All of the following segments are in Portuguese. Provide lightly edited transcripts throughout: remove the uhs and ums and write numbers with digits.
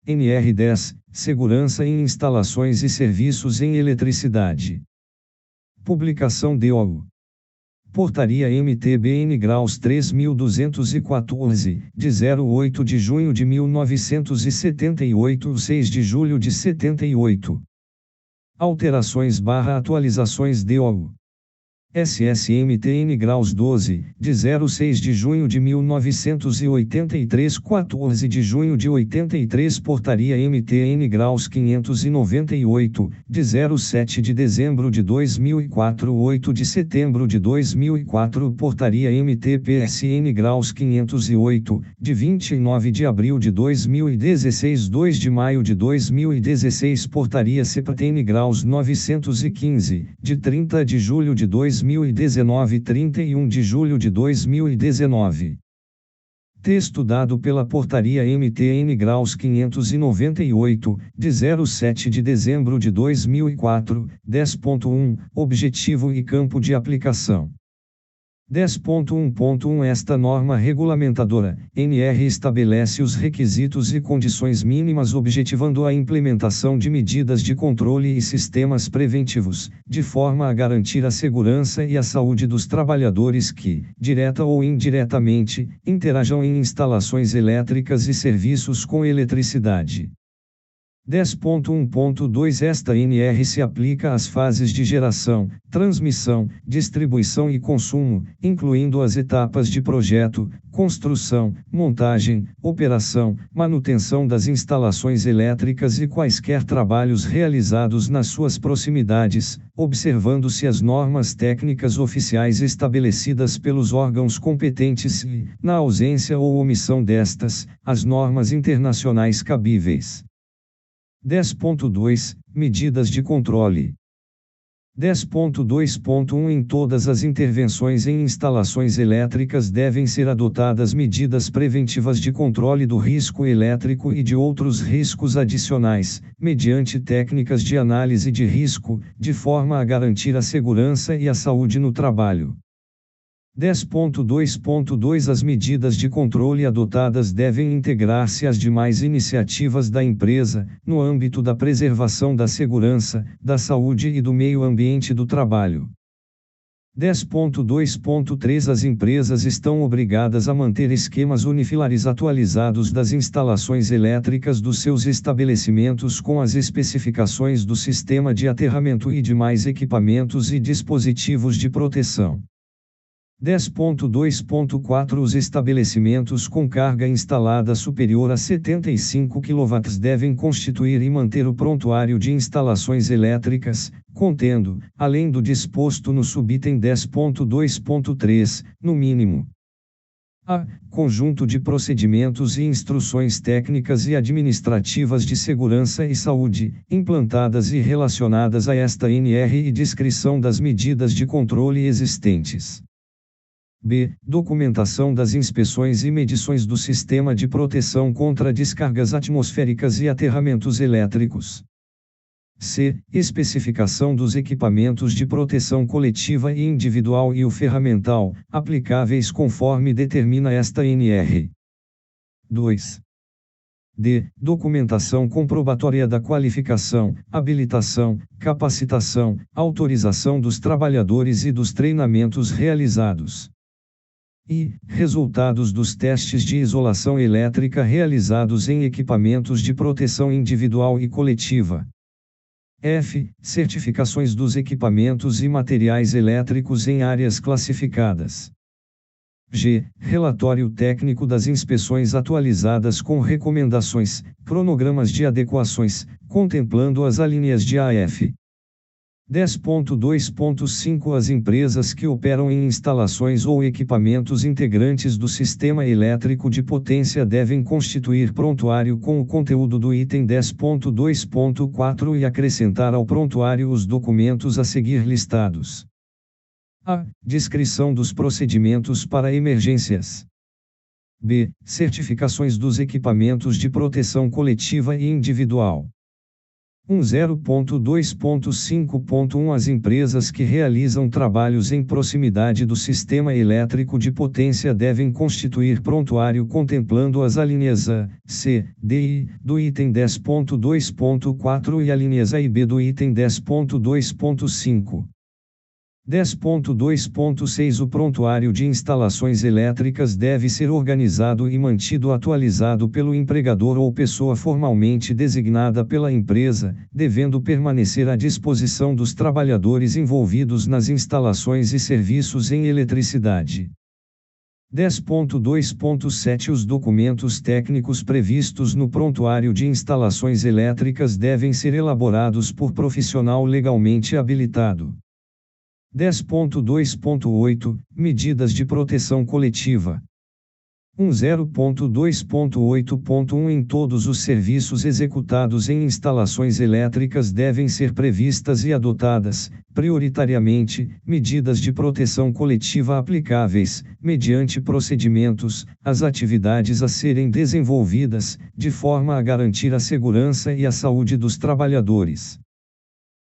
NR10, Segurança em instalações e serviços em eletricidade. Publicação DO. Portaria MT-BN Graus 3214, de 08 de junho de 1978, 6 de julho de 78. Alterações/atualizações DO. SSMTN Graus 12, de 06 de junho de 1983, 14 de junho de 83. Portaria MTN Graus 598, de 07 de dezembro de 2004, 8 de setembro de 2004. Portaria MT-PSN Graus 508, de 29 de abril de 2016, 2 de maio de 2016. Portaria CEPTN Graus 915, de 30 de julho de 2019, 31 de julho de 2019. Texto dado pela Portaria MTN Graus 598, de 07 de dezembro de 2004, 10.1, Objetivo e campo de aplicação. 10.1.1 Esta norma regulamentadora, NR, estabelece os requisitos e condições mínimas objetivando a implementação de medidas de controle e sistemas preventivos, de forma a garantir a segurança e a saúde dos trabalhadores que, direta ou indiretamente, interajam em instalações elétricas e serviços com eletricidade. 10.1.2 Esta NR se aplica às fases de geração, transmissão, distribuição e consumo, incluindo as etapas de projeto, construção, montagem, operação, manutenção das instalações elétricas e quaisquer trabalhos realizados nas suas proximidades, observando-se as normas técnicas oficiais estabelecidas pelos órgãos competentes e, na ausência ou omissão destas, as normas internacionais cabíveis. 10.2 Medidas de controle. 10.2.1 Em todas as intervenções em instalações elétricas devem ser adotadas medidas preventivas de controle do risco elétrico e de outros riscos adicionais, mediante técnicas de análise de risco, de forma a garantir a segurança e a saúde no trabalho. 10.2.2 As medidas de controle adotadas devem integrar-se às demais iniciativas da empresa, no âmbito da preservação da segurança, da saúde e do meio ambiente do trabalho. 10.2.3 As empresas estão obrigadas a manter esquemas unifilares atualizados das instalações elétricas dos seus estabelecimentos com as especificações do sistema de aterramento e demais equipamentos e dispositivos de proteção. 10.2.4 Os estabelecimentos com carga instalada superior a 75 kW devem constituir e manter o prontuário de instalações elétricas, contendo, além do disposto no subitem 10.2.3, no mínimo: a. Conjunto de procedimentos e instruções técnicas e administrativas de segurança e saúde, implantadas e relacionadas a esta NR e descrição das medidas de controle existentes. B. Documentação das inspeções e medições do sistema de proteção contra descargas atmosféricas e aterramentos elétricos. C. Especificação dos equipamentos de proteção coletiva e individual e o ferramental, aplicáveis conforme determina esta NR. 2. D. Documentação comprobatória da qualificação, habilitação, capacitação, autorização dos trabalhadores e dos treinamentos realizados. E. Resultados dos testes de isolação elétrica realizados em equipamentos de proteção individual e coletiva. F. Certificações dos equipamentos e materiais elétricos em áreas classificadas. G. Relatório técnico das inspeções atualizadas com recomendações, cronogramas de adequações, contemplando as alíneas de AF. 10.2.5 As empresas que operam em instalações ou equipamentos integrantes do sistema elétrico de potência devem constituir prontuário com o conteúdo do item 10.2.4 e acrescentar ao prontuário os documentos a seguir listados. A. Descrição dos procedimentos para emergências. B. Certificações dos equipamentos de proteção coletiva e individual. 10.2.5.1 As empresas que realizam trabalhos em proximidade do sistema elétrico de potência devem constituir prontuário contemplando as alíneas A, C, D e I do item 10.2.4 e alíneas A e B do item 10.2.5. 10.2.6 O prontuário de instalações elétricas deve ser organizado e mantido atualizado pelo empregador ou pessoa formalmente designada pela empresa, devendo permanecer à disposição dos trabalhadores envolvidos nas instalações e serviços em eletricidade. 10.2.7 Os documentos técnicos previstos no prontuário de instalações elétricas devem ser elaborados por profissional legalmente habilitado. 10.2.8 Medidas de proteção coletiva. 10.2.8.1 Em todos os serviços executados em instalações elétricas devem ser previstas e adotadas, prioritariamente, medidas de proteção coletiva aplicáveis, mediante procedimentos, às atividades a serem desenvolvidas, de forma a garantir a segurança e a saúde dos trabalhadores.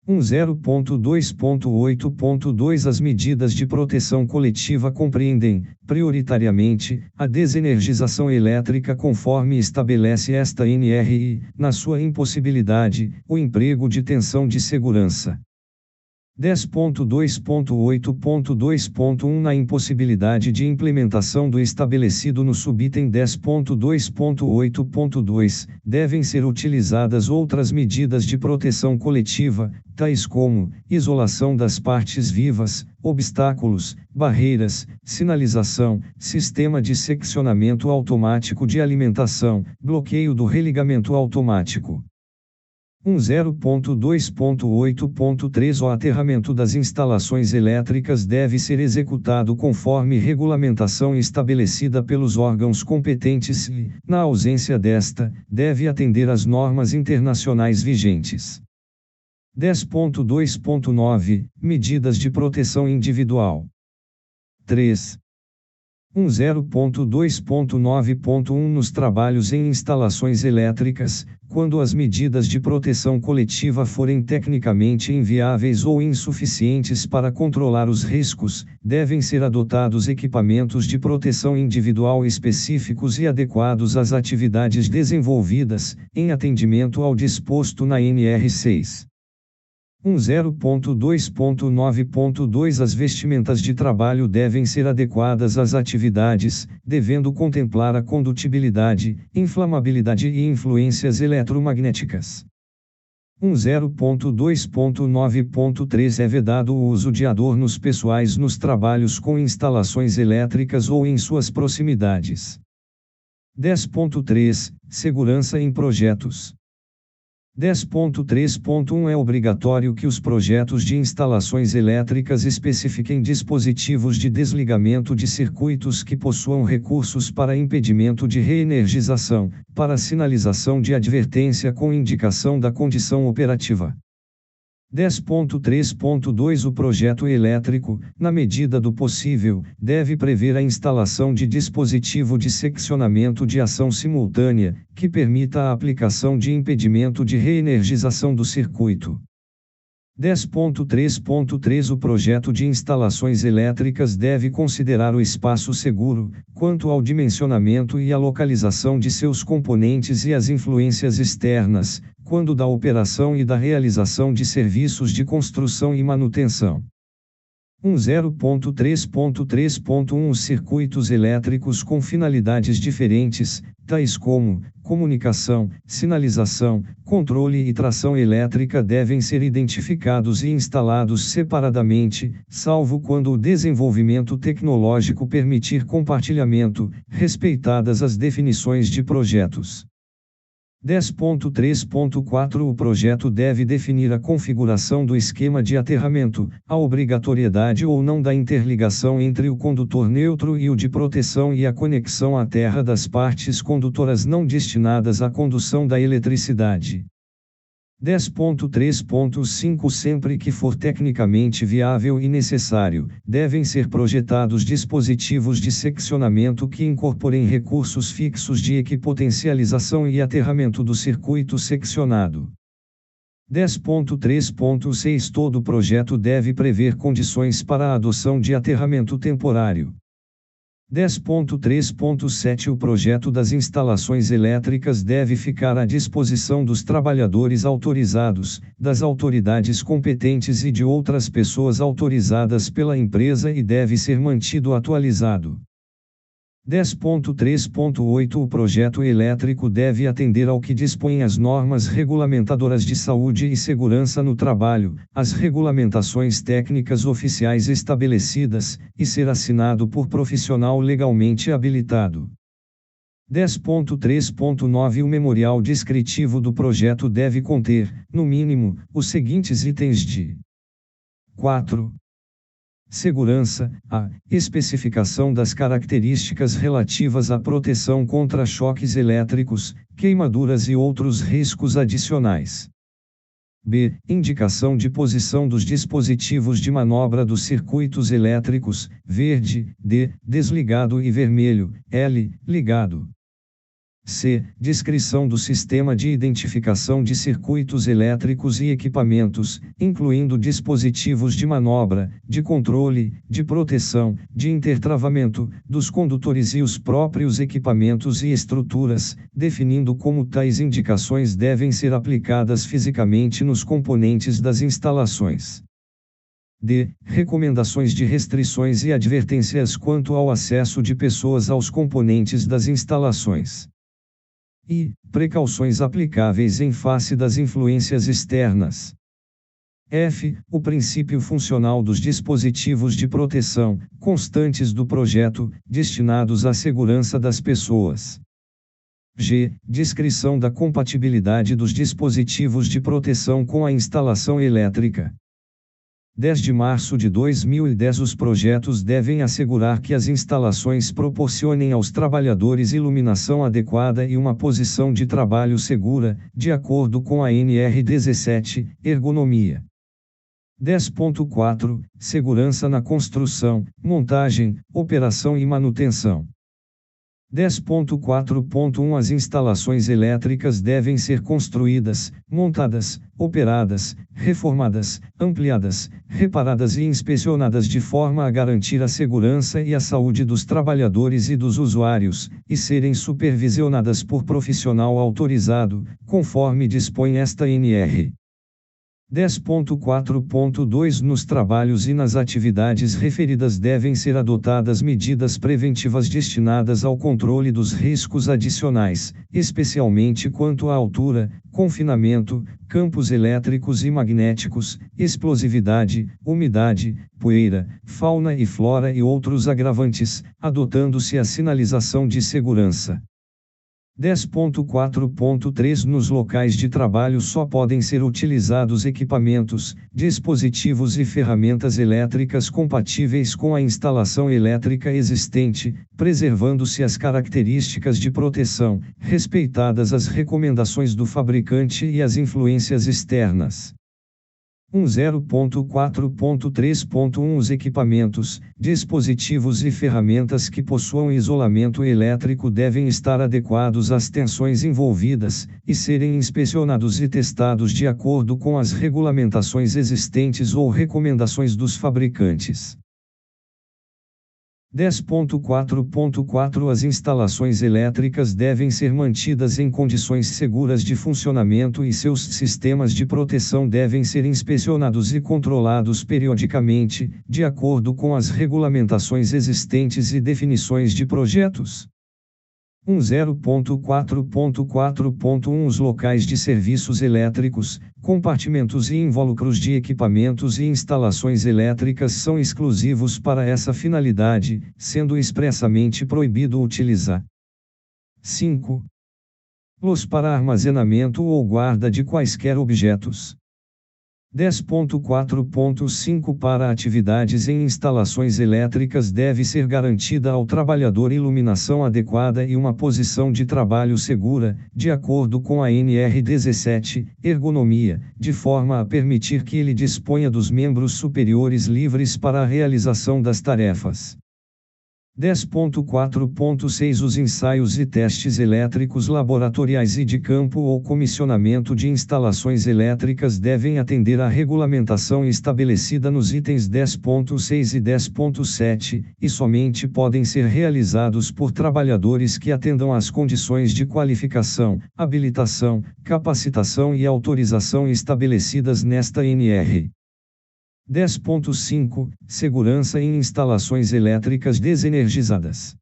10.2.8.2 As medidas de proteção coletiva compreendem, prioritariamente, a desenergização elétrica conforme estabelece esta NRI, na sua impossibilidade, o emprego de tensão de segurança. 10.2.8.2.1 Na impossibilidade de implementação do estabelecido no subitem 10.2.8.2, devem ser utilizadas outras medidas de proteção coletiva, tais como isolação das partes vivas, obstáculos, barreiras, sinalização, sistema de seccionamento automático de alimentação, bloqueio do religamento automático. 10.2.8.3 O aterramento das instalações elétricas deve ser executado conforme regulamentação estabelecida pelos órgãos competentes e, na ausência desta, deve atender às normas internacionais vigentes. 10.2.9 Medidas de proteção individual. 3. 10.2.9.1 Nos trabalhos em instalações elétricas, quando as medidas de proteção coletiva forem tecnicamente inviáveis ou insuficientes para controlar os riscos, devem ser adotados equipamentos de proteção individual específicos e adequados às atividades desenvolvidas, em atendimento ao disposto na NR 6. 10.2.9.2 As vestimentas de trabalho devem ser adequadas às atividades, devendo contemplar a condutibilidade, inflamabilidade e influências eletromagnéticas. 10.2.9.3 É vedado o uso de adornos pessoais nos trabalhos com instalações elétricas ou em suas proximidades. 10.3 Segurança em projetos. 10.3.1 É obrigatório que os projetos de instalações elétricas especifiquem dispositivos de desligamento de circuitos que possuam recursos para impedimento de reenergização, para sinalização de advertência com indicação da condição operativa. 10.3.2 O projeto elétrico, na medida do possível, deve prever a instalação de dispositivo de seccionamento de ação simultânea, que permita a aplicação de impedimento de reenergização do circuito. 10.3.3 O projeto de instalações elétricas deve considerar o espaço seguro, quanto ao dimensionamento e à localização de seus componentes e as influências externas, quando da operação e da realização de serviços de construção e manutenção. 10.3.3.1 Os circuitos elétricos com finalidades diferentes, tais como comunicação, sinalização, controle e tração elétrica devem ser identificados e instalados separadamente, salvo quando o desenvolvimento tecnológico permitir compartilhamento, respeitadas as definições de projetos. 10.3.4 O projeto deve definir a configuração do esquema de aterramento, a obrigatoriedade ou não da interligação entre o condutor neutro e o de proteção e a conexão à terra das partes condutoras não destinadas à condução da eletricidade. 10.3.5 Sempre que for tecnicamente viável e necessário, devem ser projetados dispositivos de seccionamento que incorporem recursos fixos de equipotencialização e aterramento do circuito seccionado. 10.3.6 Todo projeto deve prever condições para a adoção de aterramento temporário. 10.3.7 O projeto das instalações elétricas deve ficar à disposição dos trabalhadores autorizados, das autoridades competentes e de outras pessoas autorizadas pela empresa e deve ser mantido atualizado. 10.3.8 O projeto elétrico deve atender ao que dispõem as normas regulamentadoras de saúde e segurança no trabalho, as regulamentações técnicas oficiais estabelecidas, e ser assinado por profissional legalmente habilitado. 10.3.9 O memorial descritivo do projeto deve conter, no mínimo, os seguintes itens de 4. Segurança, a especificação das características relativas à proteção contra choques elétricos, queimaduras e outros riscos adicionais. B. Indicação de posição dos dispositivos de manobra dos circuitos elétricos, verde, D. Desligado e vermelho, L. Ligado. C. Descrição do sistema de identificação de circuitos elétricos e equipamentos, incluindo dispositivos de manobra, de controle, de proteção, de intertravamento, dos condutores e os próprios equipamentos e estruturas, definindo como tais indicações devem ser aplicadas fisicamente nos componentes das instalações. D. Recomendações de restrições e advertências quanto ao acesso de pessoas aos componentes das instalações. E precauções aplicáveis em face das influências externas. F. O princípio funcional dos dispositivos de proteção, constantes do projeto, destinados à segurança das pessoas. G. Descrição da compatibilidade dos dispositivos de proteção com a instalação elétrica. 10 de março de 2010 Os projetos devem assegurar que as instalações proporcionem aos trabalhadores iluminação adequada e uma posição de trabalho segura, de acordo com a NR17, Ergonomia. 10.4 Segurança na construção, montagem, operação e manutenção. 10.4.1 As instalações elétricas devem ser construídas, montadas, operadas, reformadas, ampliadas, reparadas e inspecionadas de forma a garantir a segurança e a saúde dos trabalhadores e dos usuários, e serem supervisionadas por profissional autorizado, conforme dispõe esta NR. 10.4.2 Nos trabalhos e nas atividades referidas devem ser adotadas medidas preventivas destinadas ao controle dos riscos adicionais, especialmente quanto à altura, confinamento, campos elétricos e magnéticos, explosividade, umidade, poeira, fauna e flora e outros agravantes, adotando-se a sinalização de segurança. 10.4.3 Nos locais de trabalho só podem ser utilizados equipamentos, dispositivos e ferramentas elétricas compatíveis com a instalação elétrica existente, preservando-se as características de proteção, respeitadas as recomendações do fabricante e as influências externas. 10.4.3.1 Os equipamentos, dispositivos e ferramentas que possuam isolamento elétrico devem estar adequados às tensões envolvidas, e serem inspecionados e testados de acordo com as regulamentações existentes ou recomendações dos fabricantes. 10.4.4 As instalações elétricas devem ser mantidas em condições seguras de funcionamento e seus sistemas de proteção devem ser inspecionados e controlados periodicamente, de acordo com as regulamentações existentes e definições de projetos. 10.4.4.1 Os locais de serviços elétricos, compartimentos e invólucros de equipamentos e instalações elétricas são exclusivos para essa finalidade, sendo expressamente proibido utilizar 5. Los para armazenamento ou guarda de quaisquer objetos. 10.4.5 Para atividades em instalações elétricas deve ser garantida ao trabalhador iluminação adequada e uma posição de trabalho segura, de acordo com a NR17, Ergonomia, de forma a permitir que ele disponha dos membros superiores livres para a realização das tarefas. 10.4.6 Os ensaios e testes elétricos laboratoriais e de campo ou comissionamento de instalações elétricas devem atender à regulamentação estabelecida nos itens 10.6 e 10.7, e somente podem ser realizados por trabalhadores que atendam às condições de qualificação, habilitação, capacitação e autorização estabelecidas nesta NR. 10.5 Segurança em instalações elétricas desenergizadas.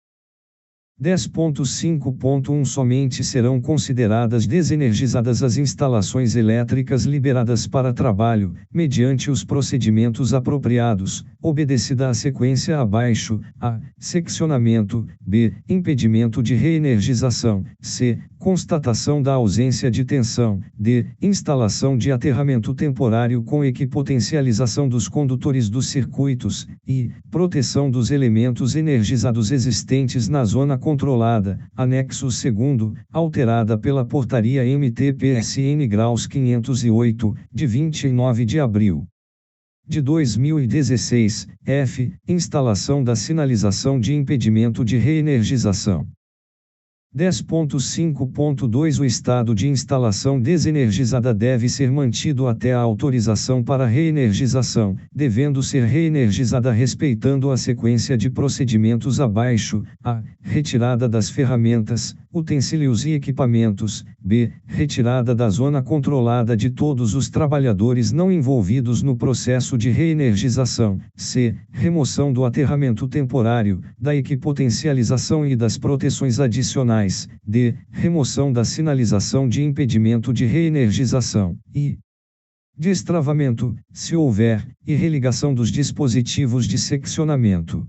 10.5.1 Somente serão consideradas desenergizadas as instalações elétricas liberadas para trabalho, mediante os procedimentos apropriados, obedecida a sequência abaixo: a. Seccionamento, b. Impedimento de reenergização, c. Constatação da ausência de tensão, d. Instalação de aterramento temporário com equipotencialização dos condutores dos circuitos, e. Proteção dos elementos energizados existentes na zona controlada, anexo 2º, alterada pela Portaria MT-PSN Graus 508, de 29 de abril de 2016, f. Instalação da sinalização de impedimento de reenergização. 10.5.2 O estado de instalação desenergizada deve ser mantido até a autorização para reenergização, devendo ser reenergizada respeitando a sequência de procedimentos abaixo: a. Retirada das ferramentas, utensílios e equipamentos, b. Retirada da zona controlada de todos os trabalhadores não envolvidos no processo de reenergização, c. Remoção do aterramento temporário, da equipotencialização e das proteções adicionais, d. Remoção da sinalização de impedimento de reenergização, e destravamento, se houver, e religação dos dispositivos de seccionamento.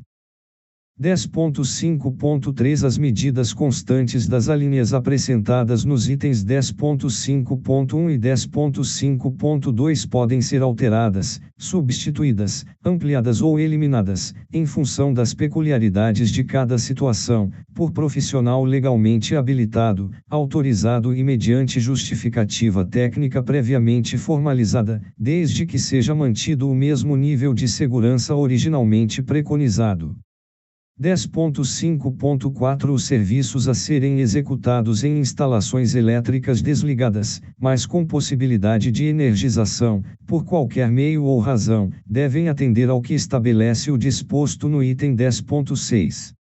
10.5.3 As medidas constantes das alíneas apresentadas nos itens 10.5.1 e 10.5.2 podem ser alteradas, substituídas, ampliadas ou eliminadas, em função das peculiaridades de cada situação, por profissional legalmente habilitado, autorizado e mediante justificativa técnica previamente formalizada, desde que seja mantido o mesmo nível de segurança originalmente preconizado. 10.5.4 Os serviços a serem executados em instalações elétricas desligadas, mas com possibilidade de energização, por qualquer meio ou razão, devem atender ao que estabelece o disposto no item 10.6.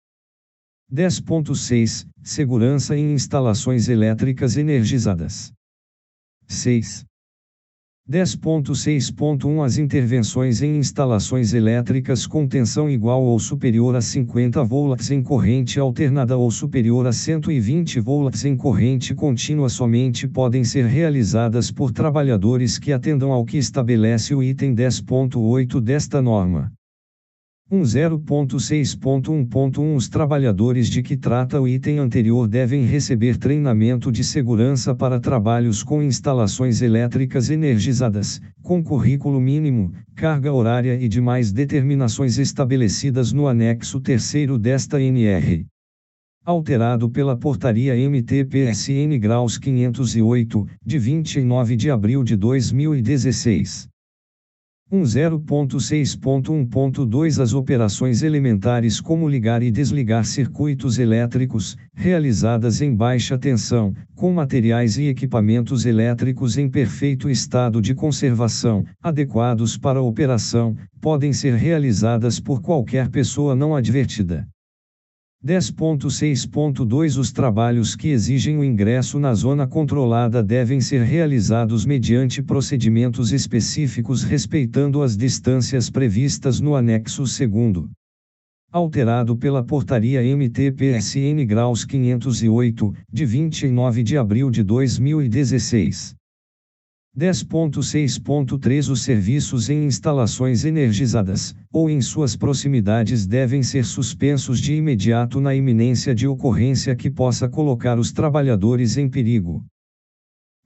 10.6 Segurança em instalações elétricas energizadas. 6. 10.6.1 As intervenções em instalações elétricas com tensão igual ou superior a 50 volts em corrente alternada ou superior a 120 volts em corrente contínua somente podem ser realizadas por trabalhadores que atendam ao que estabelece o item 10.8 desta norma. 10.6.1.1 Os trabalhadores de que trata o item anterior devem receber treinamento de segurança para trabalhos com instalações elétricas energizadas, com currículo mínimo, carga horária e demais determinações estabelecidas no anexo 3º desta NR. Alterado pela Portaria MT-PSN Graus 508, de 29 de abril de 2016. 10.6.1.2 As operações elementares como ligar e desligar circuitos elétricos, realizadas em baixa tensão, com materiais e equipamentos elétricos em perfeito estado de conservação, adequados para a operação, podem ser realizadas por qualquer pessoa não advertida. 10.6.2 Os trabalhos que exigem o ingresso na zona controlada devem ser realizados mediante procedimentos específicos respeitando as distâncias previstas no anexo 2º. Alterado pela Portaria MT-PSN Graus 508, de 29 de abril de 2016. 10.6.3 Os serviços em instalações energizadas, ou em suas proximidades devem ser suspensos de imediato na iminência de ocorrência que possa colocar os trabalhadores em perigo.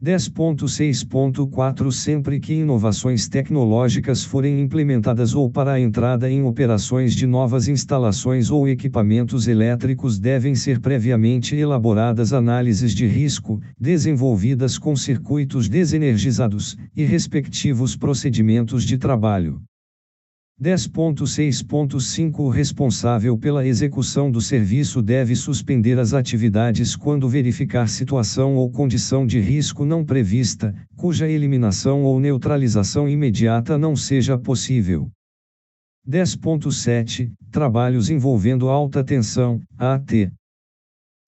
10.6.4 Sempre que inovações tecnológicas forem implementadas ou para a entrada em operações de novas instalações ou equipamentos elétricos devem ser previamente elaboradas análises de risco, desenvolvidas com circuitos desenergizados, e respectivos procedimentos de trabalho. 10.6.5 O responsável pela execução do serviço deve suspender as atividades quando verificar situação ou condição de risco não prevista, cuja eliminação ou neutralização imediata não seja possível. 10.7 Trabalhos envolvendo alta tensão, AT.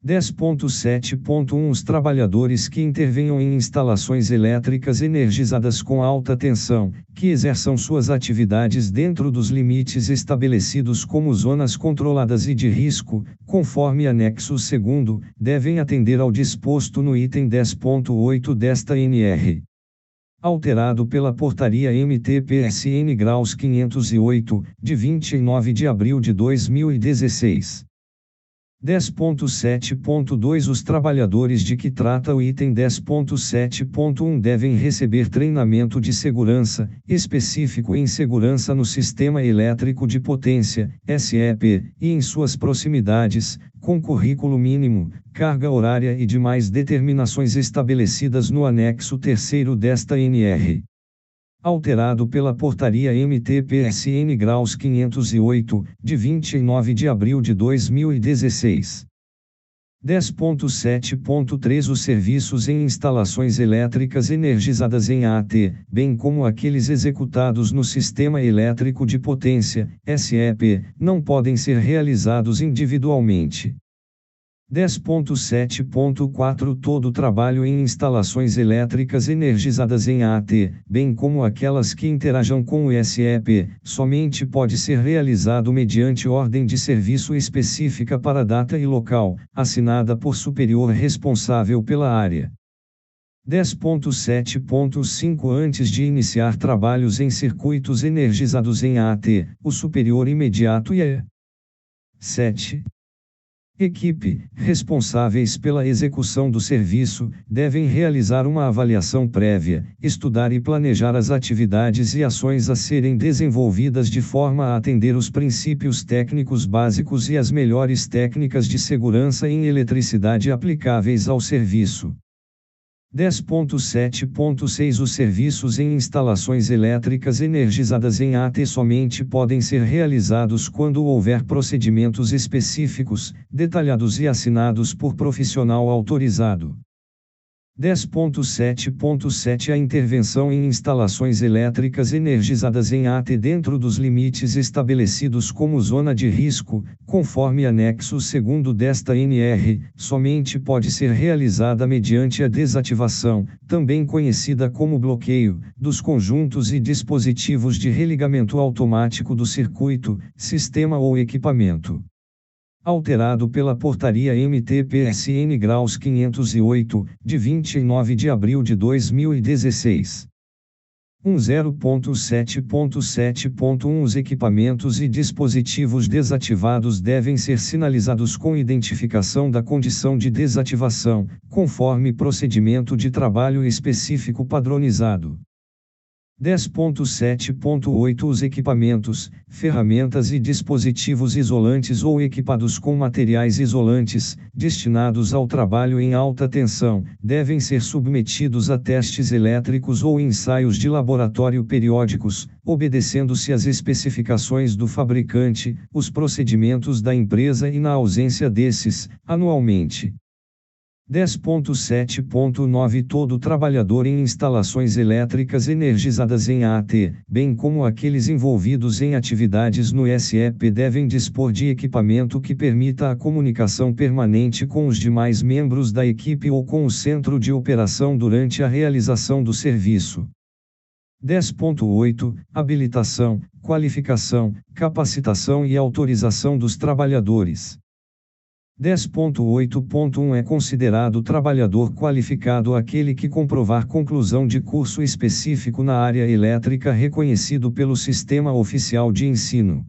10.7.1 Os trabalhadores que intervenham em instalações elétricas energizadas com alta tensão, que exerçam suas atividades dentro dos limites estabelecidos como zonas controladas e de risco, conforme anexo 2º, devem atender ao disposto no item 10.8 desta NR. Alterado pela Portaria MT-PSN Graus 508, de 29 de abril de 2016. 10.7.2 Os trabalhadores de que trata o item 10.7.1 devem receber treinamento de segurança, específico em segurança no sistema elétrico de potência, SEP, e em suas proximidades, com currículo mínimo, carga horária e demais determinações estabelecidas no anexo 3º desta NR. Alterado pela Portaria MT-PSN Graus 508, de 29 de abril de 2016. 10.7.3 Os serviços em instalações elétricas energizadas em AT, bem como aqueles executados no sistema elétrico de potência, SEP, não podem ser realizados individualmente. 10.7.4 Todo trabalho em instalações elétricas energizadas em AT, bem como aquelas que interajam com o SEP, somente pode ser realizado mediante ordem de serviço específica para data e local, assinada por superior responsável pela área. 10.7.5 Antes de iniciar trabalhos em circuitos energizados em AT, o superior imediato e a 7. Equipe, responsáveis pela execução do serviço, devem realizar uma avaliação prévia, estudar e planejar as atividades e ações a serem desenvolvidas de forma a atender os princípios técnicos básicos e as melhores técnicas de segurança em eletricidade aplicáveis ao serviço. 10.7.6 Os serviços em instalações elétricas energizadas em AT somente podem ser realizados quando houver procedimentos específicos, detalhados e assinados por profissional autorizado. 10.7.7 A intervenção em instalações elétricas energizadas em AT dentro dos limites estabelecidos como zona de risco, conforme anexo 2º desta NR, somente pode ser realizada mediante a desativação, também conhecida como bloqueio, dos conjuntos e dispositivos de religamento automático do circuito, sistema ou equipamento. Alterado pela Portaria MT-PSN Graus 508, de 29 de abril de 2016. 10.7.7.1 Os equipamentos e dispositivos desativados devem ser sinalizados com identificação da condição de desativação, conforme procedimento de trabalho específico padronizado. 10.7.8 Os equipamentos, ferramentas e dispositivos isolantes ou equipados com materiais isolantes, destinados ao trabalho em alta tensão, devem ser submetidos a testes elétricos ou ensaios de laboratório periódicos, obedecendo-se às especificações do fabricante, os procedimentos da empresa e, na ausência desses, anualmente. 10.7.9 Todo trabalhador em instalações elétricas energizadas em AT, bem como aqueles envolvidos em atividades no SEP devem dispor de equipamento que permita a comunicação permanente com os demais membros da equipe ou com o centro de operação durante a realização do serviço. 10.8 Habilitação, qualificação, capacitação e autorização dos trabalhadores. 10.8.1 É considerado trabalhador qualificado aquele que comprovar conclusão de curso específico na área elétrica reconhecido pelo Sistema Oficial de Ensino.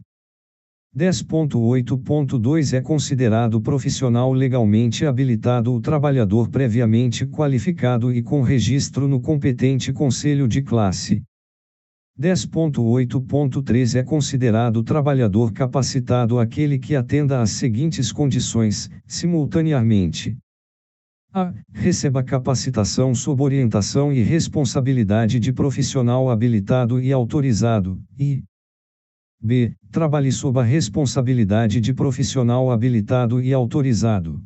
10.8.2 É considerado profissional legalmente habilitado o trabalhador previamente qualificado e com registro no competente conselho de classe. 10.8.3 É considerado trabalhador capacitado aquele que atenda às seguintes condições, simultaneamente. A. Receba capacitação sob orientação e responsabilidade de profissional habilitado e autorizado, e B. Trabalhe sob a responsabilidade de profissional habilitado e autorizado.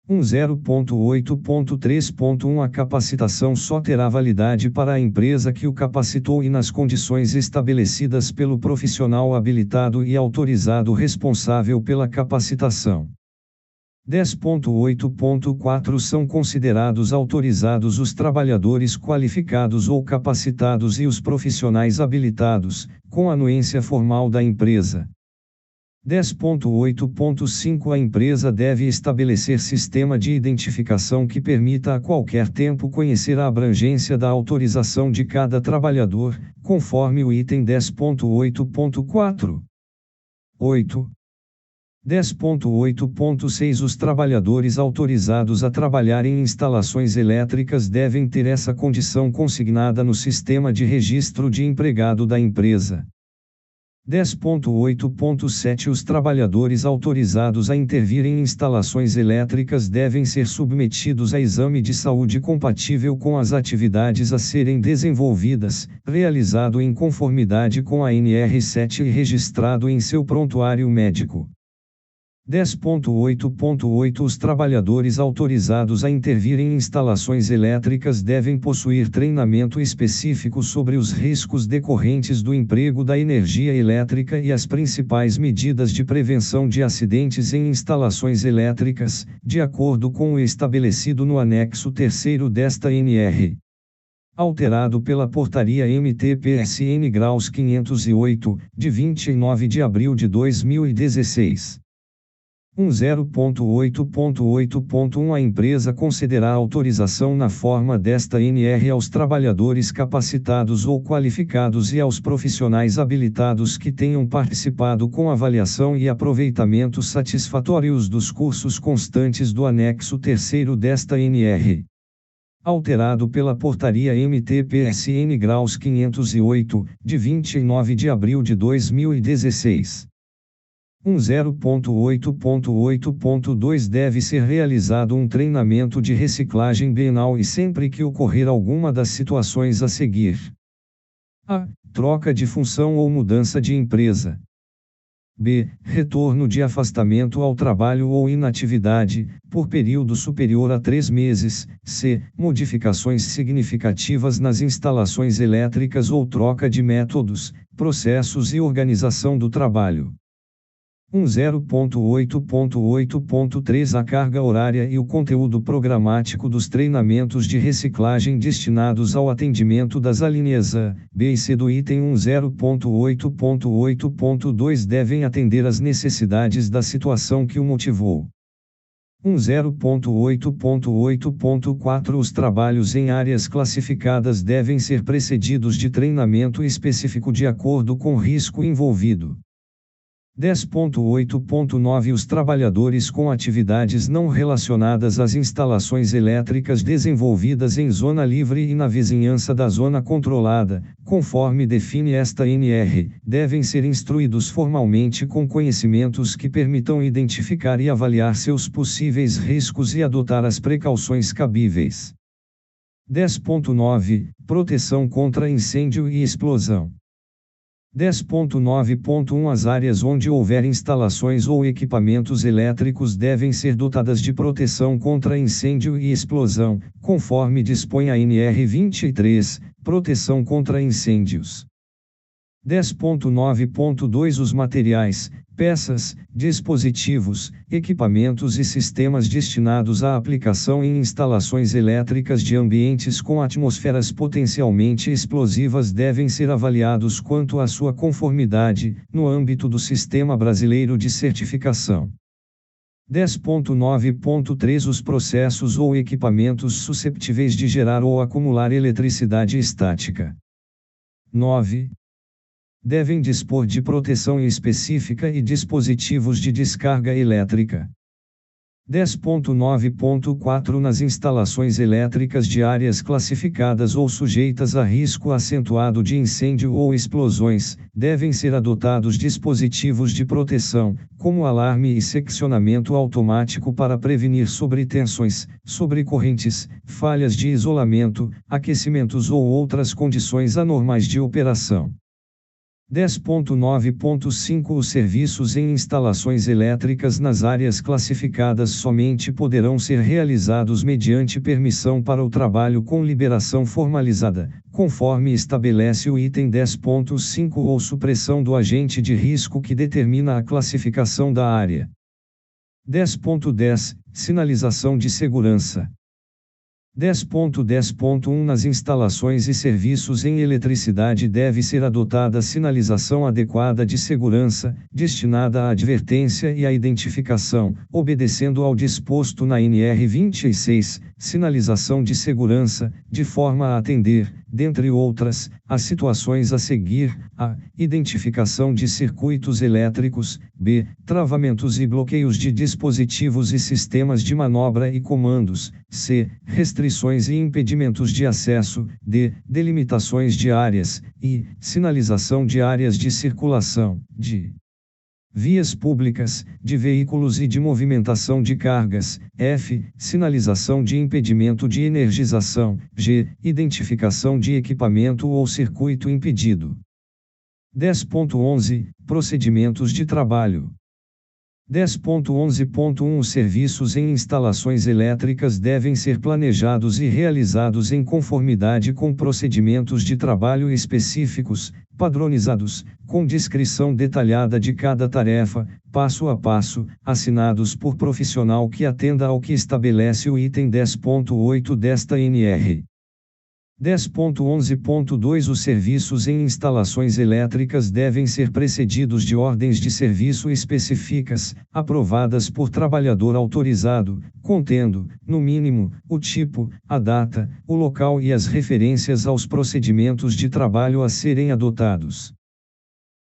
10.8.3.1 A capacitação só terá validade para a empresa que o capacitou e nas condições estabelecidas pelo profissional habilitado e autorizado responsável pela capacitação. 10.8.4 São considerados autorizados os trabalhadores qualificados ou capacitados e os profissionais habilitados, com anuência formal da empresa. 10.8.5 A empresa deve estabelecer sistema de identificação que permita a qualquer tempo conhecer a abrangência da autorização de cada trabalhador, conforme o item 10.8.4. 8. 10.8.6 Os trabalhadores autorizados a trabalhar em instalações elétricas devem ter essa condição consignada no sistema de registro de empregado da empresa. 10.8.7 Os trabalhadores autorizados a intervir em instalações elétricas devem ser submetidos a exame de saúde compatível com as atividades a serem desenvolvidas, realizado em conformidade com a NR7 e registrado em seu prontuário médico. 10.8.8 Os trabalhadores autorizados a intervir em instalações elétricas devem possuir treinamento específico sobre os riscos decorrentes do emprego da energia elétrica e as principais medidas de prevenção de acidentes em instalações elétricas, de acordo com o estabelecido no anexo 3º desta NR. Alterado pela Portaria MT-PSN Graus 508, de 29 de abril de 2016. 10.8.8.1 A empresa concederá autorização na forma desta NR aos trabalhadores capacitados ou qualificados e aos profissionais habilitados que tenham participado com avaliação e aproveitamento satisfatórios dos cursos constantes do anexo 3º desta NR. Alterado pela Portaria MT-PSN Graus 508, de 29 de abril de 2016. 10.8.8.2 Deve ser realizado um treinamento de reciclagem bienal e sempre que ocorrer alguma das situações a seguir. A. Troca de função ou mudança de empresa. B. Retorno de afastamento ao trabalho ou inatividade, por período superior a 3 meses. C. Modificações significativas nas instalações elétricas ou troca de métodos, processos e organização do trabalho. 10.8.8.3 A carga horária e o conteúdo programático dos treinamentos de reciclagem destinados ao atendimento das alíneas A, B e C do item 10.8.8.2 devem atender às necessidades da situação que o motivou. 10.8.8.4 Os trabalhos em áreas classificadas devem ser precedidos de treinamento específico de acordo com o risco envolvido. 10.8.9 Os trabalhadores com atividades não relacionadas às instalações elétricas desenvolvidas em zona livre e na vizinhança da zona controlada, conforme define esta NR, devem ser instruídos formalmente com conhecimentos que permitam identificar e avaliar seus possíveis riscos e adotar as precauções cabíveis. 10.9 Proteção contra incêndio e explosão. 10.9.1 As áreas onde houver instalações ou equipamentos elétricos devem ser dotadas de proteção contra incêndio e explosão, conforme dispõe a NR 23, Proteção contra incêndios. 10.9.2 Os materiais, peças, dispositivos, equipamentos e sistemas destinados à aplicação em instalações elétricas de ambientes com atmosferas potencialmente explosivas devem ser avaliados quanto à sua conformidade, no âmbito do Sistema Brasileiro de Certificação. 10.9.3 Os processos ou equipamentos susceptíveis de gerar ou acumular eletricidade estática. 9. Devem dispor de proteção específica e dispositivos de descarga elétrica. 10.9.4 Nas instalações elétricas de áreas classificadas ou sujeitas a risco acentuado de incêndio ou explosões, devem ser adotados dispositivos de proteção, como alarme e seccionamento automático para prevenir sobretensões, sobrecorrentes, falhas de isolamento, aquecimentos ou outras condições anormais de operação. 10.9.5 Os serviços em instalações elétricas nas áreas classificadas somente poderão ser realizados mediante permissão para o trabalho com liberação formalizada, conforme estabelece o item 10.5 ou supressão do agente de risco que determina a classificação da área. 10.10 Sinalização de segurança. 10.10.1 Nas instalações e serviços em eletricidade deve ser adotada sinalização adequada de segurança, destinada à advertência e à identificação, obedecendo ao disposto na NR 26, sinalização de segurança, de forma a atender, dentre outras, as situações a seguir: a. Identificação de circuitos elétricos, b. Travamentos e bloqueios de dispositivos e sistemas de manobra e comandos, c. Restrições e impedimentos de acesso, d. Delimitações de áreas, e. Sinalização de áreas de circulação, de vias públicas, de veículos e de movimentação de cargas, f. Sinalização de impedimento de energização, g. Identificação de equipamento ou circuito impedido. 10.11 Procedimentos de trabalho. 10.11.1 Os serviços em instalações elétricas devem ser planejados e realizados em conformidade com procedimentos de trabalho específicos, padronizados, com descrição detalhada de cada tarefa, passo a passo, assinados por profissional que atenda ao que estabelece o item 10.8 desta NR. 10.11.2 Os serviços em instalações elétricas devem ser precedidos de ordens de serviço específicas, aprovadas por trabalhador autorizado, contendo, no mínimo, o tipo, a data, o local e as referências aos procedimentos de trabalho a serem adotados.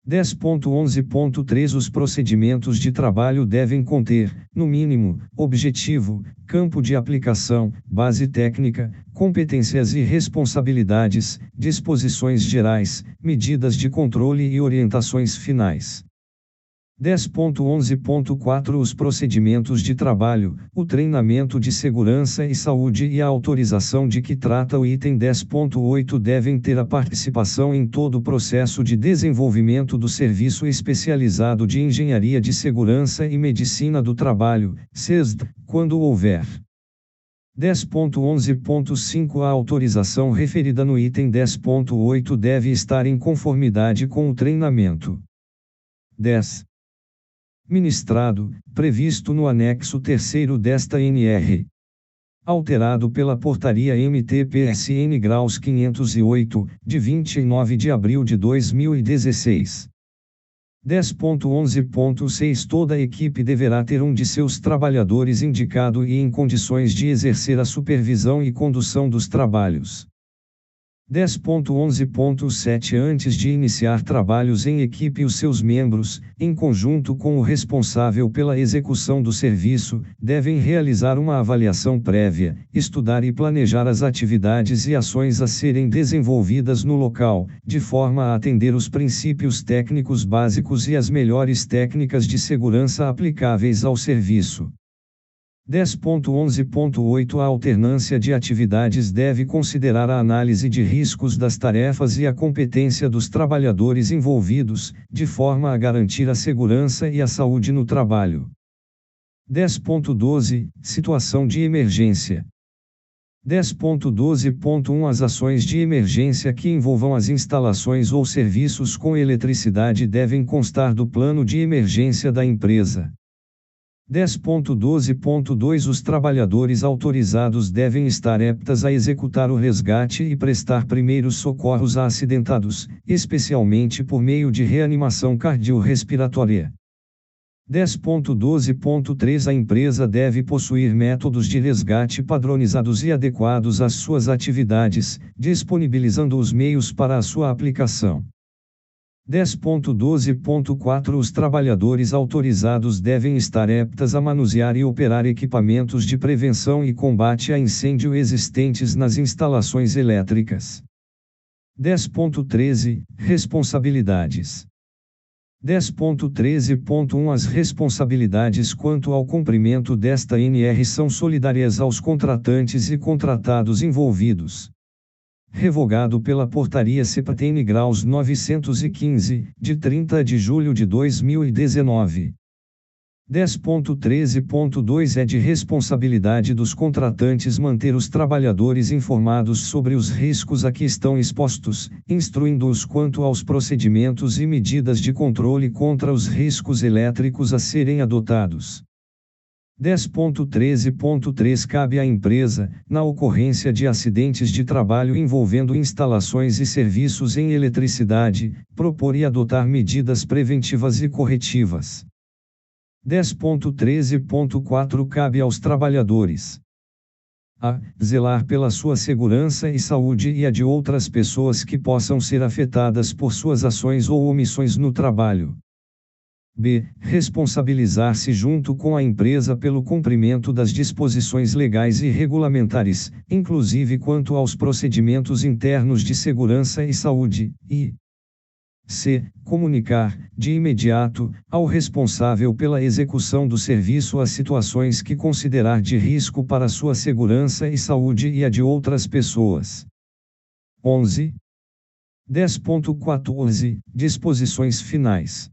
10.11.3 Os procedimentos de trabalho devem conter, no mínimo, objetivo, campo de aplicação, base técnica, competências e responsabilidades, disposições gerais, medidas de controle e orientações finais. 10.11.4 Os procedimentos de trabalho, o treinamento de segurança e saúde e a autorização de que trata o item 10.8 devem ter a participação em todo o processo de desenvolvimento do Serviço Especializado de Engenharia de Segurança e Medicina do Trabalho, SESD, quando houver. 10.11.5 A autorização referida no item 10.8 deve estar em conformidade com o treinamento. 10. Ministrado, previsto no anexo 3º desta NR. Alterado pela Portaria MT-PSN Graus 508, de 29 de abril de 2016. 10.11.6 Toda a equipe deverá ter um de seus trabalhadores indicado e em condições de exercer a supervisão e condução dos trabalhos. 10.11.7 Antes de iniciar trabalhos em equipe, os seus membros, em conjunto com o responsável pela execução do serviço, devem realizar uma avaliação prévia, estudar e planejar as atividades e ações a serem desenvolvidas no local, de forma a atender os princípios técnicos básicos e as melhores técnicas de segurança aplicáveis ao serviço. 10.11.8 A alternância de atividades deve considerar a análise de riscos das tarefas e a competência dos trabalhadores envolvidos, de forma a garantir a segurança e a saúde no trabalho. 10.12 Situação de emergência. 10.12.1 As ações de emergência que envolvam as instalações ou serviços com eletricidade devem constar do plano de emergência da empresa. 10.12.2 Os trabalhadores autorizados devem estar aptos a executar o resgate e prestar primeiros socorros a acidentados, especialmente por meio de reanimação cardiorrespiratória. 10.12.3 A empresa deve possuir métodos de resgate padronizados e adequados às suas atividades, disponibilizando os meios para a sua aplicação. 10.12.4 Os trabalhadores autorizados devem estar aptos a manusear e operar equipamentos de prevenção e combate a incêndio existentes nas instalações elétricas. 10.13 Responsabilidades. 10.13.1 As responsabilidades quanto ao cumprimento desta NR são solidárias aos contratantes e contratados envolvidos. Revogado pela Portaria CPTN Graus 915, de 30 de julho de 2019. 10.13.2 É de responsabilidade dos contratantes manter os trabalhadores informados sobre os riscos a que estão expostos, instruindo-os quanto aos procedimentos e medidas de controle contra os riscos elétricos a serem adotados. 10.13.3 Cabe à empresa, na ocorrência de acidentes de trabalho envolvendo instalações e serviços em eletricidade, propor e adotar medidas preventivas e corretivas. 10.13.4 Cabe aos trabalhadores a. Zelar pela sua segurança e saúde e a de outras pessoas que possam ser afetadas por suas ações ou omissões no trabalho. B. Responsabilizar-se junto com a empresa pelo cumprimento das disposições legais e regulamentares, inclusive quanto aos procedimentos internos de segurança e saúde, e C. Comunicar, de imediato, ao responsável pela execução do serviço as situações que considerar de risco para sua segurança e saúde e a de outras pessoas. 11. 10.14 Disposições finais.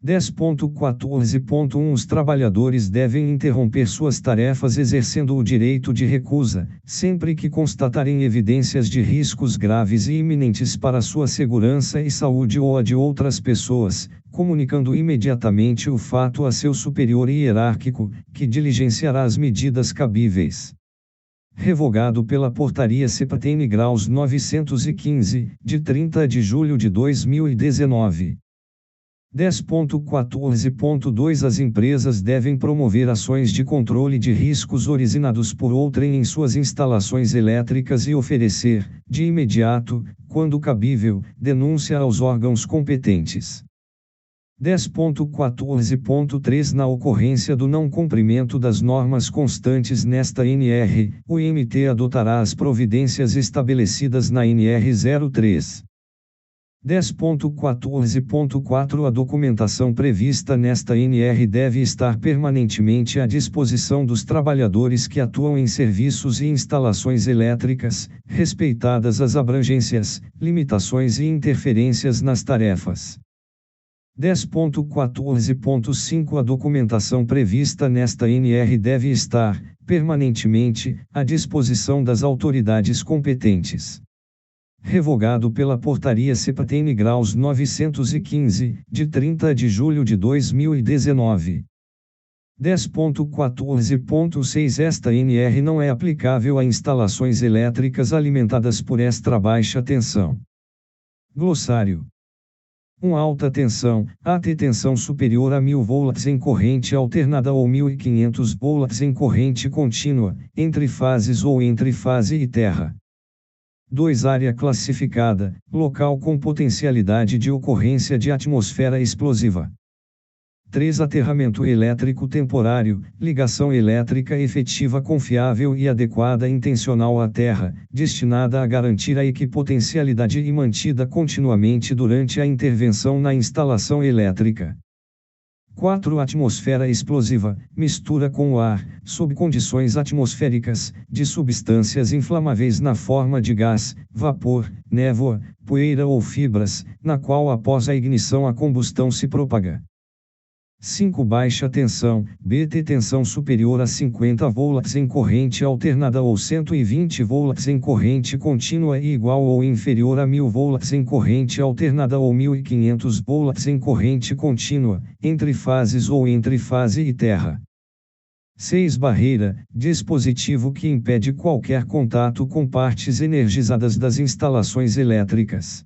10.14.1 Os trabalhadores devem interromper suas tarefas exercendo o direito de recusa, sempre que constatarem evidências de riscos graves e iminentes para sua segurança e saúde ou a de outras pessoas, comunicando imediatamente o fato a seu superior hierárquico, que diligenciará as medidas cabíveis. Revogado pela Portaria CPTN Graus 915, de 30 de julho de 2019. 10.14.2 As empresas devem promover ações de controle de riscos originados por outrem em suas instalações elétricas e oferecer, de imediato, quando cabível, denúncia aos órgãos competentes. 10.14.3 Na ocorrência do não cumprimento das normas constantes nesta NR, o IMT adotará as providências estabelecidas na NR 03. 10.14.4 A documentação prevista nesta NR deve estar permanentemente à disposição dos trabalhadores que atuam em serviços e instalações elétricas, respeitadas as abrangências, limitações e interferências nas tarefas. 10.14.5 A documentação prevista nesta NR deve estar, permanentemente, à disposição das autoridades competentes. Revogado pela Portaria CPTN Graus 915, de 30 de julho de 2019. 10.14.6 Esta NR não é aplicável a instalações elétricas alimentadas por extra baixa tensão. Glossário. Alta tensão, AT tensão superior a 1000 volts em corrente alternada ou 1500 volts em corrente contínua, entre fases ou entre fase e terra. 2 Área classificada, local com potencialidade de ocorrência de atmosfera explosiva. 3 Aterramento elétrico temporário, ligação elétrica efetiva confiável e adequada intencional à terra, destinada a garantir a equipotencialidade e mantida continuamente durante a intervenção na instalação elétrica. 4 Atmosfera explosiva, mistura com o ar, sob condições atmosféricas, de substâncias inflamáveis na forma de gás, vapor, névoa, poeira ou fibras, na qual após a ignição a combustão se propaga. 5 Baixa tensão, BT tensão superior a 50 volts em corrente alternada ou 120 volts em corrente contínua e igual ou inferior a 1000 volts em corrente alternada ou 1500 volts em corrente contínua, entre fases ou entre fase e terra. 6 Barreira, dispositivo que impede qualquer contato com partes energizadas das instalações elétricas.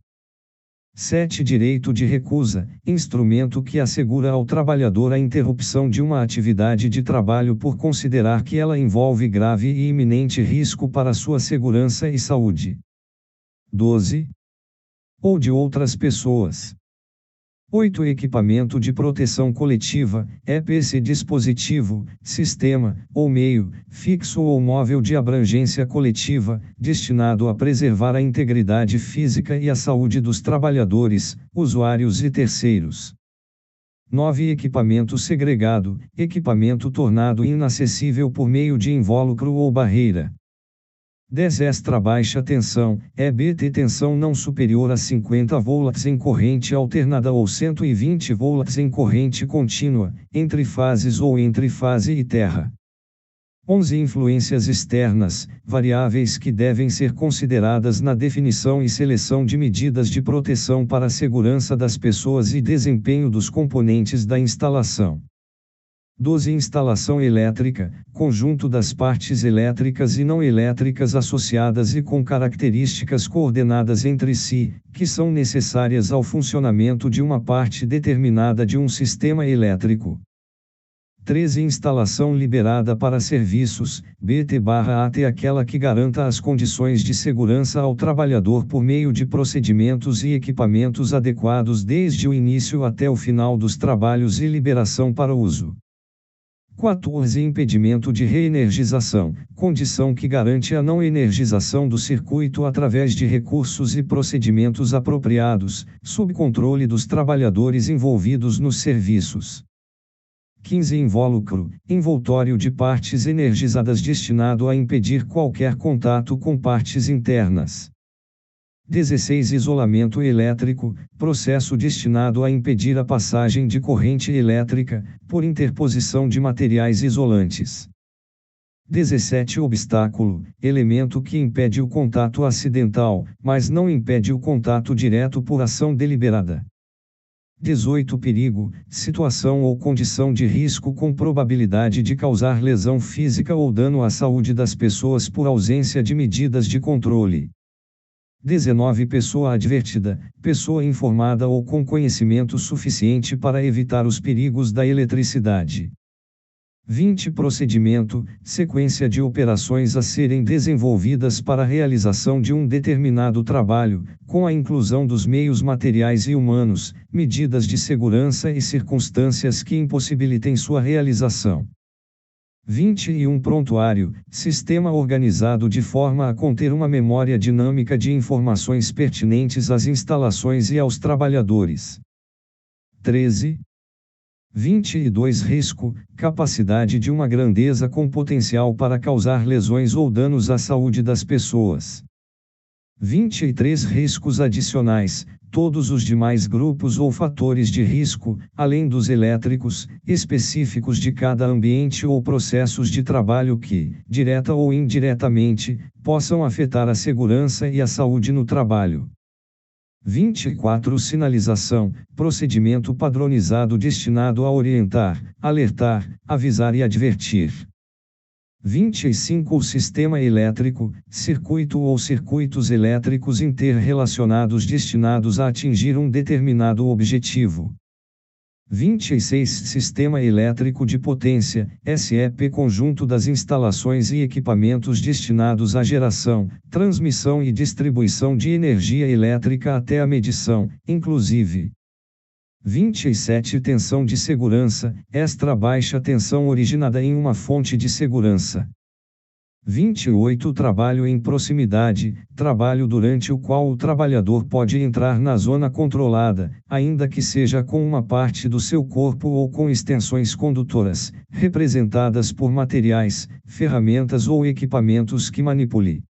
7 Direito de recusa, instrumento que assegura ao trabalhador a interrupção de uma atividade de trabalho por considerar que ela envolve grave e iminente risco para sua segurança e saúde. 12. Ou de outras pessoas. 8 Equipamento de proteção coletiva, EPC dispositivo, sistema, ou meio, fixo ou móvel de abrangência coletiva, destinado a preservar a integridade física e a saúde dos trabalhadores, usuários e terceiros. 9 Equipamento segregado, equipamento tornado inacessível por meio de invólucro ou barreira. 10 extra baixa tensão, EBT tensão não superior a 50 volts em corrente alternada ou 120 volts em corrente contínua, entre fases ou entre fase e terra. 11 influências externas, variáveis que devem ser consideradas na definição e seleção de medidas de proteção para a segurança das pessoas e desempenho dos componentes da instalação. 12 Instalação elétrica, conjunto das partes elétricas e não elétricas associadas e com características coordenadas entre si, que são necessárias ao funcionamento de uma parte determinada de um sistema elétrico. 13 Instalação liberada para serviços, BT/AT aquela que garanta as condições de segurança ao trabalhador por meio de procedimentos e equipamentos adequados desde o início até o final dos trabalhos e liberação para uso. 14 Impedimento de reenergização, condição que garante a não energização do circuito através de recursos e procedimentos apropriados, sob controle dos trabalhadores envolvidos nos serviços. 15 Invólucro, envoltório de partes energizadas destinado a impedir qualquer contato com partes internas. 16 Isolamento elétrico, processo destinado a impedir a passagem de corrente elétrica, por interposição de materiais isolantes. 17 Obstáculo, elemento que impede o contato acidental, mas não impede o contato direto por ação deliberada. 18 Perigo, situação ou condição de risco com probabilidade de causar lesão física ou dano à saúde das pessoas por ausência de medidas de controle. 19 Pessoa advertida, pessoa informada ou com conhecimento suficiente para evitar os perigos da eletricidade. 20 Procedimento, sequência de operações a serem desenvolvidas para a realização de um determinado trabalho, com a inclusão dos meios materiais e humanos, medidas de segurança e circunstâncias que impossibilitem sua realização. 21 Prontuário, sistema organizado de forma a conter uma memória dinâmica de informações pertinentes às instalações e aos trabalhadores. 13. 22 Risco, capacidade de uma grandeza com potencial para causar lesões ou danos à saúde das pessoas. 23 Riscos adicionais, todos os demais grupos ou fatores de risco, além dos elétricos, específicos de cada ambiente ou processos de trabalho que, direta ou indiretamente, possam afetar a segurança e a saúde no trabalho. 24 Sinalização, procedimento padronizado destinado a orientar, alertar, avisar e advertir. 25 O sistema elétrico, circuito ou circuitos elétricos interrelacionados destinados a atingir um determinado objetivo. 26 Sistema elétrico de potência, SEP conjunto das instalações e equipamentos destinados à geração, transmissão e distribuição de energia elétrica até a medição, inclusive. 27 Tensão de segurança, extra baixa tensão originada em uma fonte de segurança. 28 Trabalho em proximidade, trabalho durante o qual o trabalhador pode entrar na zona controlada, ainda que seja com uma parte do seu corpo ou com extensões condutoras, representadas por materiais, ferramentas ou equipamentos que manipule.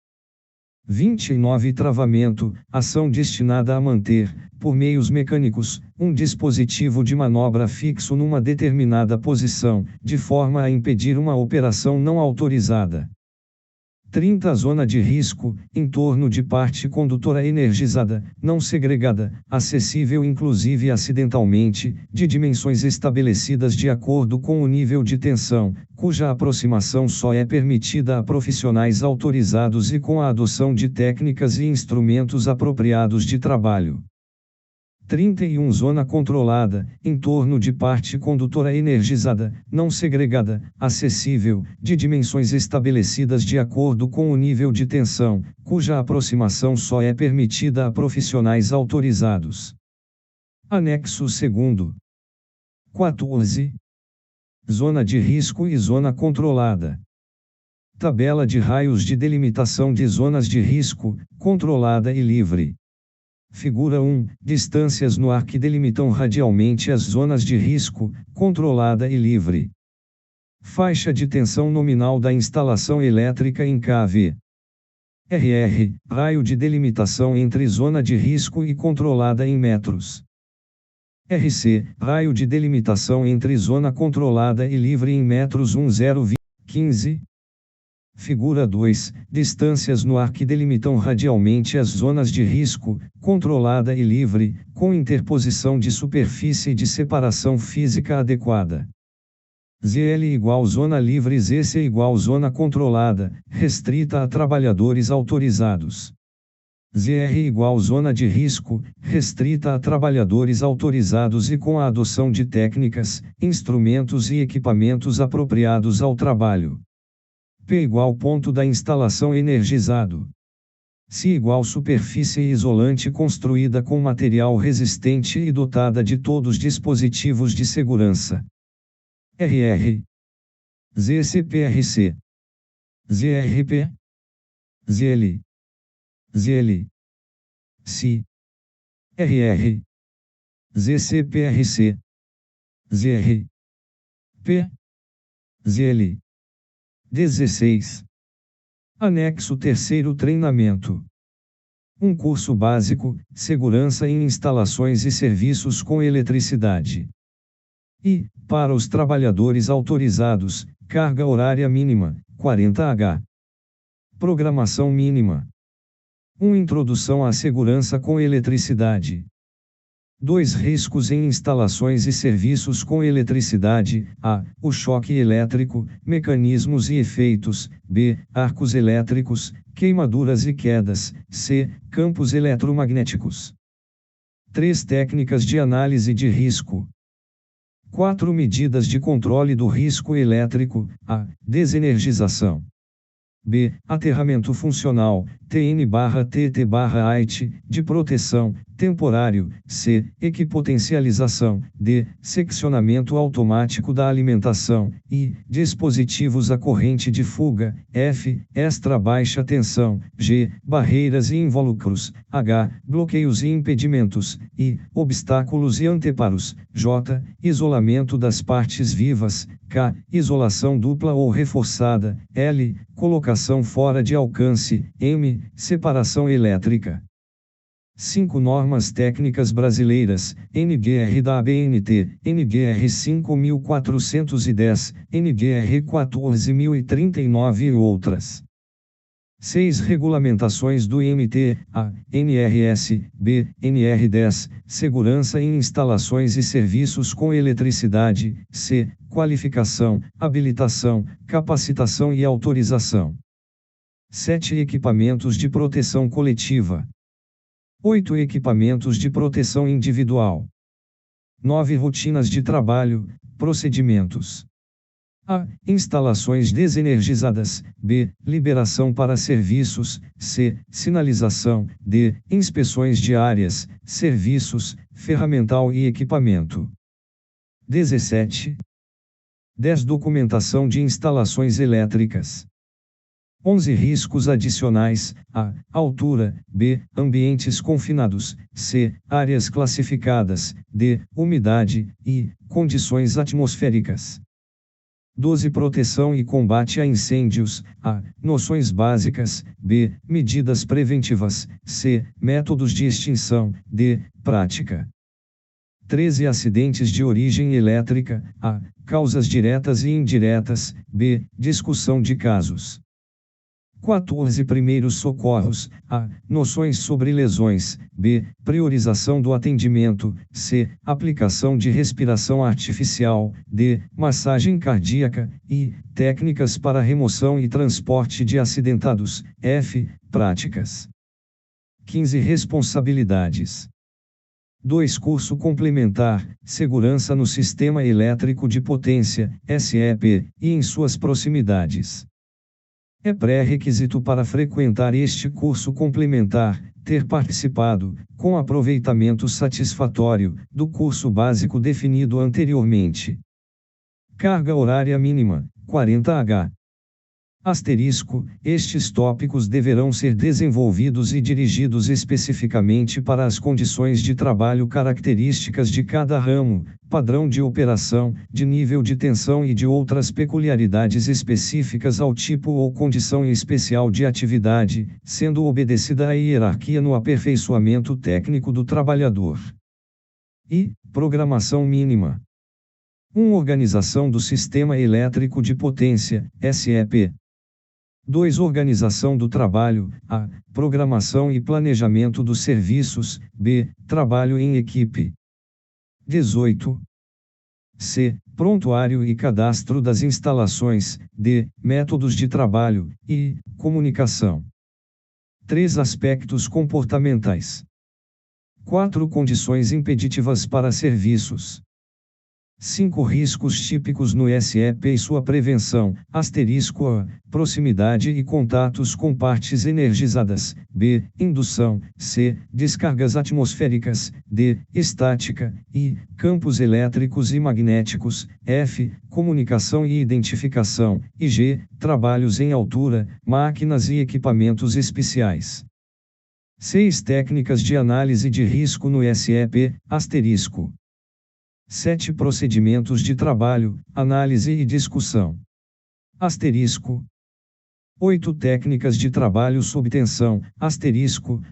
29 Travamento, ação destinada a manter, por meios mecânicos, um dispositivo de manobra fixo numa determinada posição, de forma a impedir uma operação não autorizada. 30 Zona de risco, entorno de parte condutora energizada, não segregada, acessível inclusive acidentalmente, de dimensões estabelecidas de acordo com o nível de tensão, cuja aproximação só é permitida a profissionais autorizados e com a adoção de técnicas e instrumentos apropriados de trabalho. 31 Zona controlada, entorno de parte condutora energizada, não segregada, acessível, de dimensões estabelecidas de acordo com o nível de tensão, cuja aproximação só é permitida a profissionais autorizados. Anexo 2. 14. Zona de risco e zona controlada. Tabela de raios de delimitação de zonas de risco, controlada e livre. Figura 1. Distâncias no ar que delimitam radialmente as zonas de risco, controlada e livre. Faixa de tensão nominal da instalação elétrica em kV. RR, raio de delimitação entre zona de risco e controlada em metros. RC, raio de delimitação entre zona controlada e livre em metros 10,15. Figura 2, distâncias no ar que delimitam radialmente as zonas de risco, controlada e livre, com interposição de superfície de separação física adequada. ZL igual zona livre, ZC igual zona controlada, restrita a trabalhadores autorizados. ZR igual zona de risco, restrita a trabalhadores autorizados e com a adoção de técnicas, instrumentos e equipamentos apropriados ao trabalho. P igual ponto da instalação energizado. C igual superfície isolante construída com material resistente e dotada de todos os dispositivos de segurança. RR, ZCPRC, ZRP, ZL, ZL, C, RR, ZCPRC, ZR, P, ZL. 16. Anexo 3º Treinamento. Um curso básico, segurança em instalações e serviços com eletricidade. E, para os trabalhadores autorizados, carga horária mínima, 40h. Programação mínima. 1. Introdução à segurança com eletricidade. 2. Riscos em instalações e serviços com eletricidade. A. O choque elétrico, mecanismos e efeitos. B. Arcos elétricos, queimaduras e quedas. C. Campos eletromagnéticos. 3. Técnicas de análise de risco. 4. Medidas de controle do risco elétrico. A. Desenergização. B. Aterramento funcional, TN/TT/AIT, de proteção, temporário. C. Equipotencialização. D. Seccionamento automático da alimentação. I. Dispositivos à corrente de fuga. F. Extra baixa tensão. G. Barreiras e invólucros. H. Bloqueios e impedimentos. I. Obstáculos e anteparos. J. Isolamento das partes vivas. K. Isolação dupla ou reforçada. L. Colocação fora de alcance. M. Separação elétrica. 5 Normas técnicas brasileiras, NGR da ABNT, NGR 5410, NGR 14039 e outras. 6 Regulamentações do IMT, A, NRS, B, NR10, Segurança em instalações e serviços com eletricidade, C, Qualificação, habilitação, capacitação e autorização. 7 Equipamentos de proteção coletiva. 8 Equipamentos de proteção individual. 9 Rotinas de trabalho, procedimentos. A. Instalações desenergizadas. B. Liberação para serviços. C. Sinalização. D. Inspeções de áreas, serviços, ferramental e equipamento. 17. 10 Documentação de instalações elétricas. 11 Riscos adicionais. A. Altura. B. Ambientes confinados. C. Áreas classificadas. D. Umidade. I. Condições atmosféricas. 12 Proteção e combate a incêndios. A. Noções básicas. B. Medidas preventivas. C. Métodos de extinção. D. Prática. 13 Acidentes de origem elétrica. A. Causas diretas e indiretas. B. Discussão de casos. 14 Primeiros socorros. A. Noções sobre lesões. B. Priorização do atendimento. C. Aplicação de respiração artificial. D. Massagem cardíaca. I. Técnicas para remoção e transporte de acidentados. F. Práticas. 15 Responsabilidades. 2 Curso complementar, Segurança no Sistema Elétrico de Potência, SEP, e em suas proximidades. É pré-requisito para frequentar este curso complementar, ter participado, com aproveitamento satisfatório, do curso básico definido anteriormente. Carga horária mínima, 40h. Estes tópicos deverão ser desenvolvidos e dirigidos especificamente para as condições de trabalho características de cada ramo, padrão de operação, de nível de tensão e de outras peculiaridades específicas ao tipo ou condição especial de atividade, sendo obedecida a hierarquia no aperfeiçoamento técnico do trabalhador. E programação mínima. 1. Organização do sistema elétrico de potência, SEP. 2. Organização do trabalho, A. Programação e planejamento dos serviços, B. Trabalho em equipe. 18. C. Prontuário e cadastro das instalações, D. Métodos de trabalho, e comunicação. 3. Aspectos comportamentais. 4. Condições impeditivas para serviços. 5. Riscos típicos no SEP e sua prevenção, A. Proximidade e contatos com partes energizadas, B. Indução, C. Descargas atmosféricas, D. Estática, I. Campos elétricos e magnéticos, F. Comunicação e identificação, e G. Trabalhos em altura, máquinas e equipamentos especiais. 6. Técnicas de análise de risco no SEP, 7. Procedimentos de trabalho, análise e discussão. 8. Técnicas de trabalho sob tensão,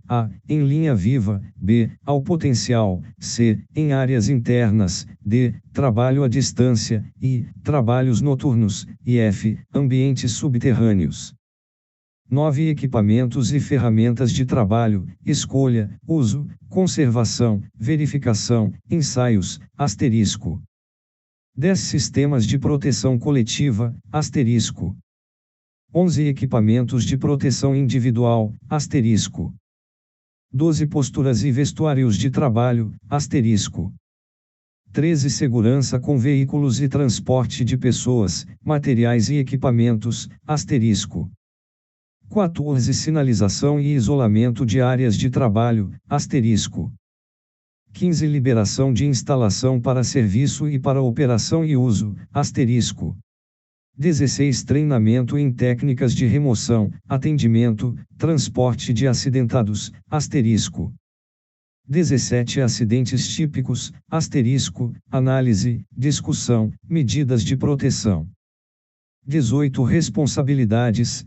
A. Em linha viva, B. Ao potencial, C. Em áreas internas, D. Trabalho à distância, I. Trabalhos noturnos, e F. Ambientes subterrâneos. 9. Equipamentos e ferramentas de trabalho, escolha, uso, conservação, verificação, ensaios, 10. Sistemas de proteção coletiva, 11. Equipamentos de proteção individual, 12. Posturas e vestuários de trabalho, 13. Segurança com veículos e transporte de pessoas, materiais e equipamentos, 14. Sinalização e isolamento de áreas de trabalho, 15. Liberação de instalação para serviço e para operação e uso, 16. Treinamento em técnicas de remoção, atendimento, transporte de acidentados, 17. Acidentes típicos, análise, discussão, medidas de proteção. 18. Responsabilidades,